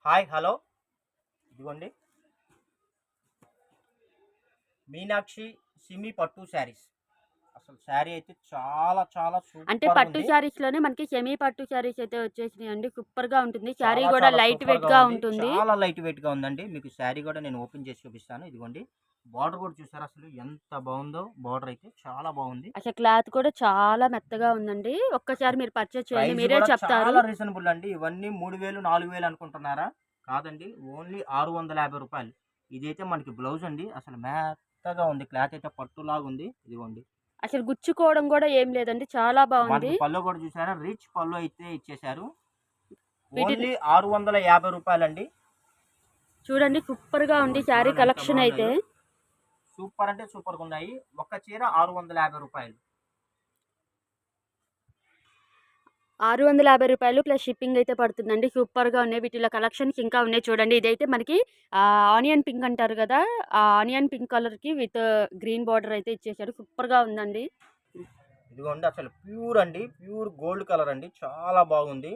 Hi hello ఇదిగోండి మీనాక్షి సిమి పట్టు శారీస్. అసలు శారీ అయితే చాలా చాలా అంటే సూపర్గా పట్టు ఉంది. శారీస్‌లోనే మనకి సెమీ పట్టు శారీస్ అయితే వచ్చేసినాయండి. సూపర్‌గా ఉంటుంది. శారీ చాలా గూడా చాలా లైట్ సూపర్గా వెయిట్‌గా ఉంది. ఉంటుంది. చాలా లైట్ వెయిట్గా ఉందండి. మీకు శారీ కూడా నేను ఓపెన్ చేసి చూపిస్తాను. ఇదిగోండి బార్డర్ కూడా చూసారా అసలు ఎంత బాగుందో. బార్డర్ అయితే చాలా బాగుంది. అసలు క్లాత్ కూడా చాలా మెత్తగా ఉందండి. ఒక్కసారి మీరు పర్చేజ్ చేయండి. ప్రైస్ మీరే కూడా చెప్తారు. చాలా రీజనబుల్ అండి. ఇవన్నీ 3000 4000 అనుకుంటున్నారా? కాదండి, ఓన్లీ రూ. 650. ఇదైతే మనకి బ్లౌజ్ అండి. అసలు మెత్తగా ఉంది. క్లాత్ అయితే పట్టులాగా ఉంది. ఇదిగోండి అసలు గుచ్చుకోవడం గూడా ఏం లేదండి. చాలా బావుంది. మనకి పళ్ళు కూడా చూసారా, రిచ్ పళ్ళు అయితే ఇచ్చేశారు. వీటిని ఓన్లీ రూ. 650 అండి. చూడండి సూపర్‌గా ఉంది ఇదిగోండి శారీ చూడండి ఎంత కలెక్షన్ అయితే. బాగున్నాయో. సూపర్ అంటే సూపర్గా ఉన్నాయి. ఒక్క చీర రూ. 650. రూ. 650 ప్లస్ షిప్పింగ్ అయితే పడుతుందండి. సూపర్‌గా ఉన్నాయి. వీటిలో కలెక్షన్స్ ఇంకా ఉన్నాయి చూడండి. ఇదైతే మనకి ఆనియన్ పింక్ అంటారు గదా! ఆ ఆనియన్ పింక్ కలర్‌కి విత్ గ్రీన్ బార్డర్ అయితే ఇచ్చేసారు. సూపర్‌గా ఉందండి. ఇదిగోండి అసలు ప్యూర్ అండి, ప్యూర్ గోల్డ్ కలర్ అండి. చాలా బాగుంది.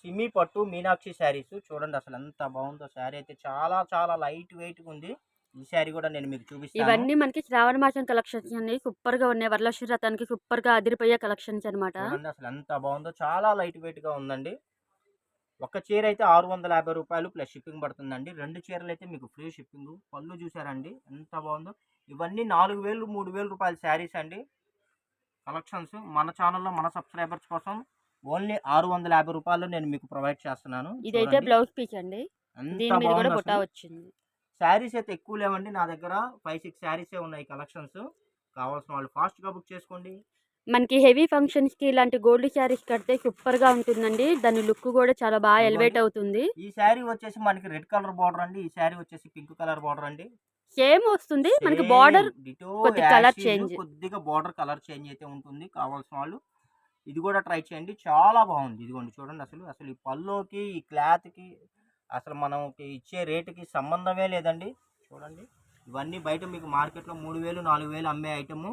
సిమి పట్టు మీనాక్షి శారీస్ చూడండి అసలు ఎంత బాగుందో. శారీ అయితే చాలా చాలా లైట్ వెయిట్గా ఉంది. ఈ శారీ కూడా నేను మీకు చూపిస్తాను. ఇవన్నీ మనకి శ్రావణ మాసం కలెక్షన్స్ అండి. సూపర్‌గా ఉన్నాయి. వరలక్ష్మి వ్రతానికి సూపర్‌గా అదిరిపోయే కలెక్షన్స్ అనమాట. చూడండి అసలు ఎంత బాగుందో. చాలా లైట్ వెయిట్గా ఉందండి. ఒక చీర అయితే రూ. 650 ప్లస్ షిప్పింగ్ పడుతుందండి. 2 చీరలు అయితే మీకు ఫ్రీ షిప్పింగ్. పళ్ళు చూసారండి ఎంత బాగుందో. ఇవన్నీ 4000 3000 శారీస్ అండి. కలెక్షన్స్ మన ఛానల్లో మన సబ్స్క్రైబర్స్ కోసం ఓన్లీ రూ. 650 నేను మీకు ప్రొవైడ్ చేస్తున్నాను. ఇదైతే చూడండి బ్లౌజ్ పీస్ అండి. ఎంత దీని మీద కూడా బాగుందో బుటా అసలు. వచ్చింది. శారీస్ అయితే ఎక్కువ లేవండి నా దగ్గర. 5, 6 శారీసే ఉన్నాయి కలెక్షన్స్. కావాల్సిన వాళ్ళు ఫాస్ట్‌గా బుక్ చేసుకోండి. మనకి హెవీ ఫంక్షన్స్‌కి ఇలాంటి గోల్డ్ శారీస్ కడితే సూపర్‌గా ఉంటుందండి. దాని లుక్ కూడా చాలా బాగా ఇదిగోండి ఎలివేట్ అవుతుంది. ఈ శారీ వచ్చేసి మనకి రెడ్ కలర్ బార్డర్ అండి. ఈ శారీ వచ్చేసి పింక్ కలర్ బార్డర్ అండి. సేమ్ వస్తుంది. మనకి సేమ్ బార్డర్ డిటో కొద్ది యాష్ కలర్ టీజ్, చేంజ్. కొద్దిగా బార్డర్ కలర్ చేంజ్ అయితే ఉంటుంది. కావాల్సిన వాళ్ళు ఇది కూడా ట్రై చేయండి. చాలా బాగుంది. ఇదిగోండి చూడండి అసలు. అసలు ఈ పల్లోకి, ఈ క్లాత్‌కి అసలు మనకి ఇచ్చే రేట్‌కి సంబంధమే లేదండి. చూడండి. ఇవన్నీ బయట మీకు మార్కెట్‌లో 3000 4000 అమ్మే ఐటెము.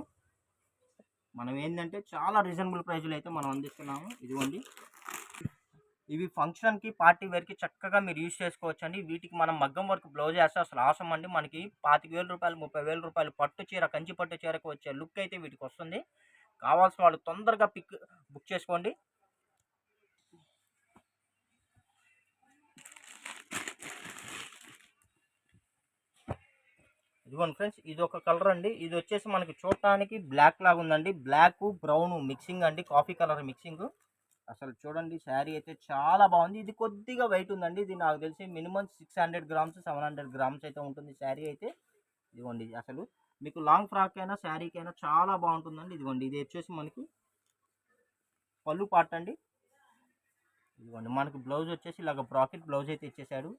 మనం ఏందంటే చాలా రీజనబుల్ ప్రైస్‌లో అయితే మనం అందిస్తున్నాము. ఇదిగోండి. ఇవి ఫంక్షన్‌కి, పార్టీ వేర్‌కి చక్కగా మీరు యూజ్ చేసుకోవచ్చండి. వీటికి మనం మగ్గం వర్క్ బ్లౌజ్ ఏస్తే అసలు ఆసమ్ అండి. మనకి రూ. 25,000 రూ. 30,000 పట్టు చీర, కంచి పట్టు చీరకు వచ్చే లుక్ అయితే వీటికొస్తుంది. కావాల్సిన వాళ్ళు తొందరగా బుక్ చేసుకోండి. ఇదిగోండి ఫ్రెండ్స్, ఇది ఒక కలర్ అండి. ఇది వచ్చేసి మనకి చూడటానికి బ్లాక్ లాగా ఉందండి. బ్లాక్ బ్రౌన్ మిక్సింగ్ అండి, కాఫీ కలర్ మిక్సింగ్. అసలు చూడండి శారీ అయితే చాలా బాగుంది. ఇది కొద్దిగా వెయిట్ ఉందండి. ఇది నాకు తెలిసి మినిమం 600 గ్రామ్స్ 700 గ్రామ్స్ అయితే ఉంటుంది శారీ అయితే. ఇదిగోండి అసలు మీకు లాంగ్ ఫ్రాక్ అయినా శారీకి అయినా చాలా బాగుంటుందండి. ఇదిగోండి ఇది వచ్చేసి మనకి పళ్ళు పార్ట్ అండి. ఇదిగోండి మనకి బ్లౌజ్ వచ్చేసి ఇలాగ బ్రాకెట్ బ్లౌజ్ అయితే ఇచ్చేసాడు.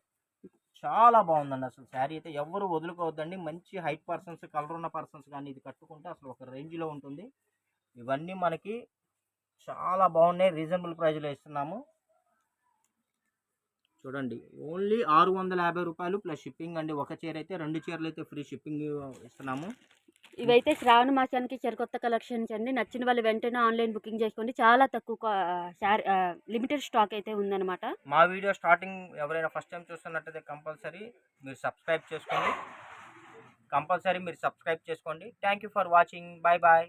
చాలా బాగుందండి. అసలు శారీ అయితే ఎవ్వరు వదులుకోవద్దండి. మంచి హైట్ పర్సన్స్, కలర్ ఉన్న పర్సన్స్ కానీ ఇది కట్టుకుంటే అసలు ఒక రేంజ్లో ఉంటుంది. ఇవన్నీ మనకి చాలా బాగున్నాయి. రీజనబుల్ ప్రైస్లో ఇస్తున్నాము. చూడండి ఓన్లీ రూ. 650 ప్లస్ షిప్పింగ్ అండి. ఒక చీర అయితే 2 చీరలు అయితే ఫ్రీ షిప్పింగ్ ఇస్తున్నాము. ఇవైతే శ్రావణ మాసానికి సరికొత్త కలెక్షన్స్ అండి. నచ్చిన వాళ్ళు వెంటనే ఆన్‌లైన్ బుకింగ్ చేసుకోండి. చాలా తక్కువ లిమిటెడ్ స్టాక్ అయితే ఉందన్నమాట. మా వీడియో స్టార్టింగ్ ఎవరైనా ఫస్ట్ టైం చూస్తున్నట్టయితే కంపల్సరీ మీరు సబ్స్క్రైబ్ చేసుకోండి. Thank you for watching. Bye bye.